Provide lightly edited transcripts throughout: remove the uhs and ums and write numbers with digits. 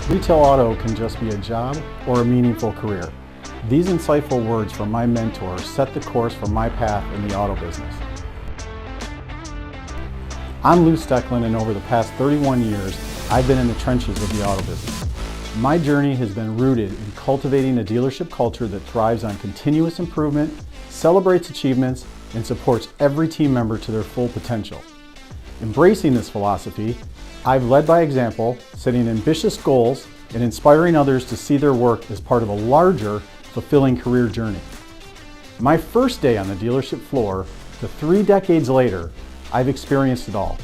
Retail auto can just be a job or a meaningful career. These insightful words from my mentor set the course for my path in the auto business. I'm Stoecklin, and over the past 31 years, I've been in the trenches of the auto business. My journey has been rooted in cultivating a dealership culture that thrives on continuous improvement, celebrates achievements, and supports every team member to their full potential. Embracing this philosophy, I've led by example, setting ambitious goals and inspiring others to see their work as part of a larger, fulfilling career journey. My first day on the dealership floor to 3 decades later, I've experienced it all.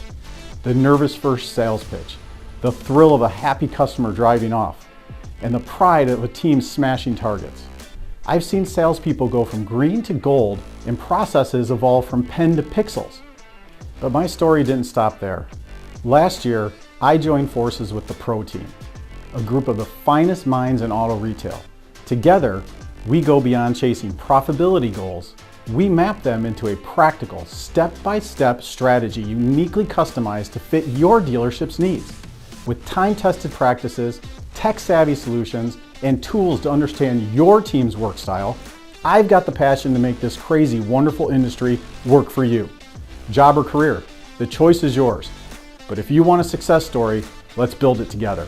The nervous first sales pitch, the thrill of a happy customer driving off, and the pride of a team smashing targets. I've seen salespeople go from green to gold and processes evolve from pen to pixels. But my story didn't stop there. Last year, I joined forces with the Pro Team, a group of the finest minds in auto retail. Together, we go beyond chasing profitability goals. We map them into a practical, step-by-step strategy uniquely customized to fit your dealership's needs. With time-tested practices, tech-savvy solutions, and tools to understand your team's work style, I've got the passion to make this crazy, wonderful industry work for you. Job or career, the choice is yours. But if you want a success story, let's build it together.